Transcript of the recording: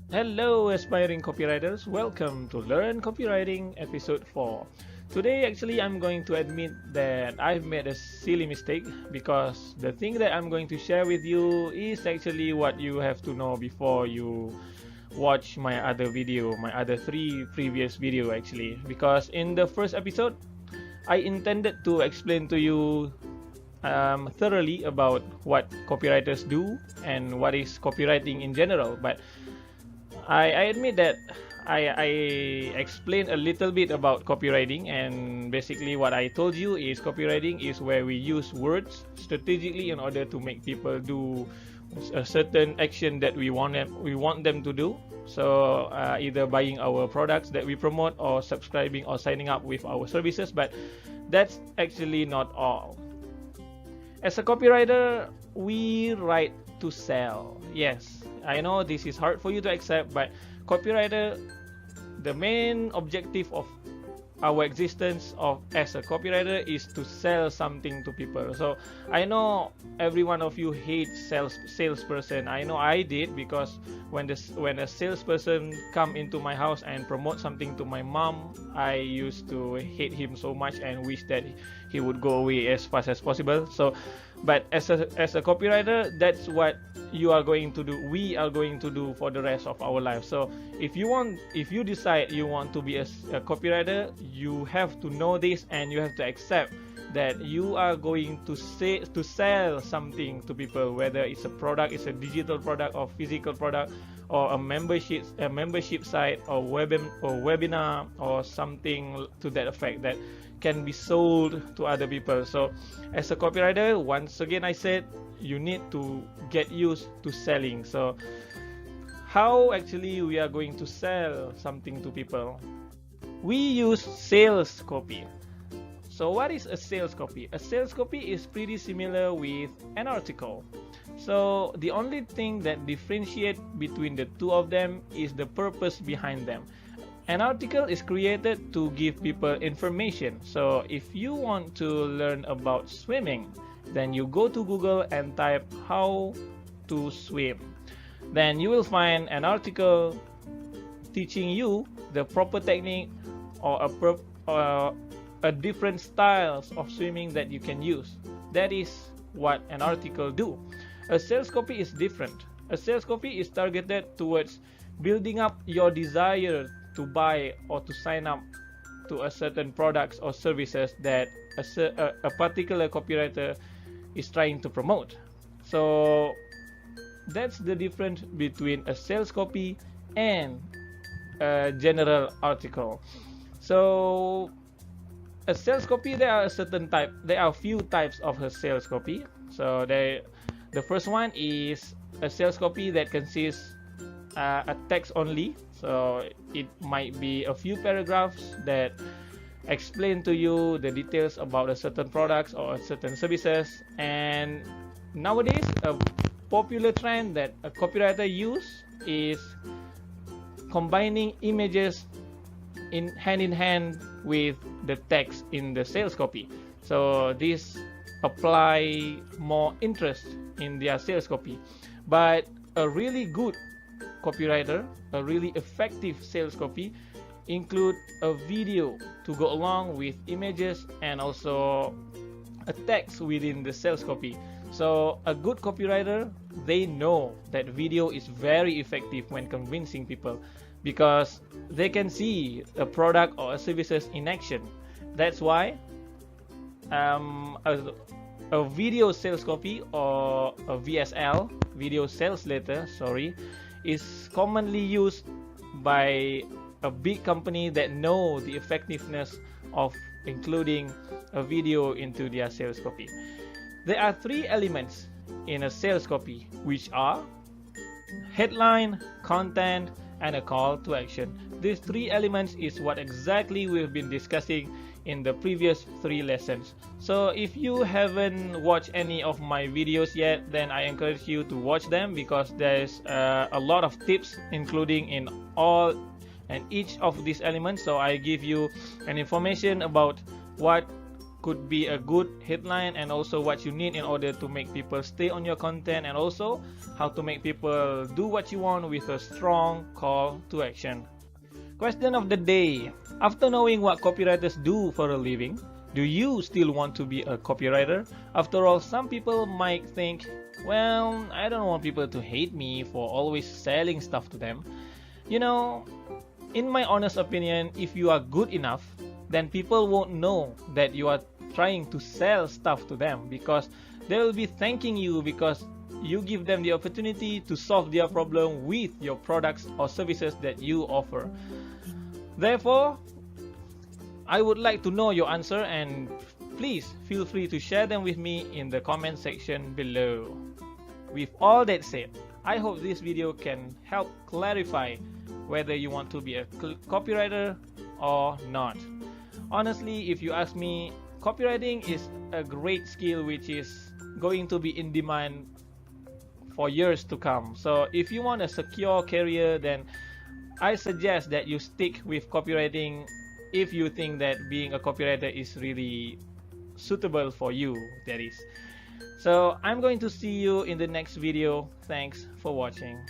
Hello, aspiring copywriters. Welcome to Learn Copywriting episode 4. Today, actually, I'm going to admit that I've made a silly mistake because the thing that I'm going to share with you is actually what you have to know before you watch my other video, my other 3 previous video actually. Because in the first episode, I intended to explain to you thoroughly about what copywriters do and what is copywriting in general, but I admit that I explained a little bit about copywriting, and basically what I told you is copywriting is where we use words strategically in order to make people do a certain action that we want them to do. So either buying our products that we promote or subscribing or signing up with our services, but that's actually not all. As a copywriter, we write to sell. Yes, I know this is hard for you to accept, but copywriter, the main objective of our existence of as a copywriter is to sell something to people. So I know every one of you hates salesperson. I know I did, because when a salesperson come into my house and promote something to my mom, I used to hate him so much and wish that he would go away as fast as possible. So but as a copywriter, that's what you are going to do, we are going to do for the rest of our life. So if you decide you want to be a copywriter, you have to know this, and you have to accept that you are going to sell something to people, whether it's a product, it's a digital product or physical product, or a membership site or webinar or something to that effect that can be sold to other people. So as a copywriter, once again I said, you need to get used to selling. So how actually we are going to sell something to people? We use sales copy. So what is a sales copy? A sales copy is pretty similar with an article. So the only thing that differentiates between the two of them is the purpose behind them. An article is created to give people information. So if you want to learn about swimming, then you go to Google and type how to swim. Then you will find an article teaching you the proper technique or a different styles of swimming that you can use. That is what an article do. A sales copy is different. A sales copy is targeted towards building up your desire to buy or to sign up to a certain products or services that a particular copywriter is trying to promote. So that's the difference between a sales copy and a general article. So a sales copy, there are a few types of a sales copy. So the first one is a sales copy that consists a text only. So it might be a few paragraphs that explain to you the details about a certain products or a certain services. And nowadays, a popular trend that a copywriter use is combining images in hand with the text in the sales copy. So this apply more interest in their sales copy. But a really good copywriter, a really effective sales copy, include a video to go along with images and also a text within the sales copy. So a good copywriter, they know that video is very effective when convincing people, because they can see a product or a services in action. That's why a video sales copy, or a VSL, video sales letter, is commonly used by a big company that know the effectiveness of including a video into their sales copy. There are 3 elements in a sales copy, which are headline, content, and a call to action. These 3 elements is what exactly we've been discussing in the previous 3 lessons. So if you haven't watched any of my videos yet, then I encourage you to watch them, because there's a lot of tips including in all and each of these elements. So I give you an information about what could be a good headline, and also what you need in order to make people stay on your content, and also how to make people do what you want with a strong call to action. Question of the day. After knowing what copywriters do for a living, do you still want to be a copywriter? After all, some people might think, well, I don't want people to hate me for always selling stuff to them. You know, in my honest opinion, if you are good enough, then people won't know that you are trying to sell stuff to them, because they will be thanking you because you give them the opportunity to solve their problem with your products or services that you offer. Therefore, I would like to know your answer, and please feel free to share them with me in the comment section below. With all that said, I hope this video can help clarify whether you want to be a copywriter or not. Honestly, if you ask me, copywriting is a great skill which is going to be in demand for years to come. So if you want a secure career, then I suggest that you stick with copywriting if you think that being a copywriter is really suitable for you, that is. So I'm going to see you in the next video. Thanks for watching.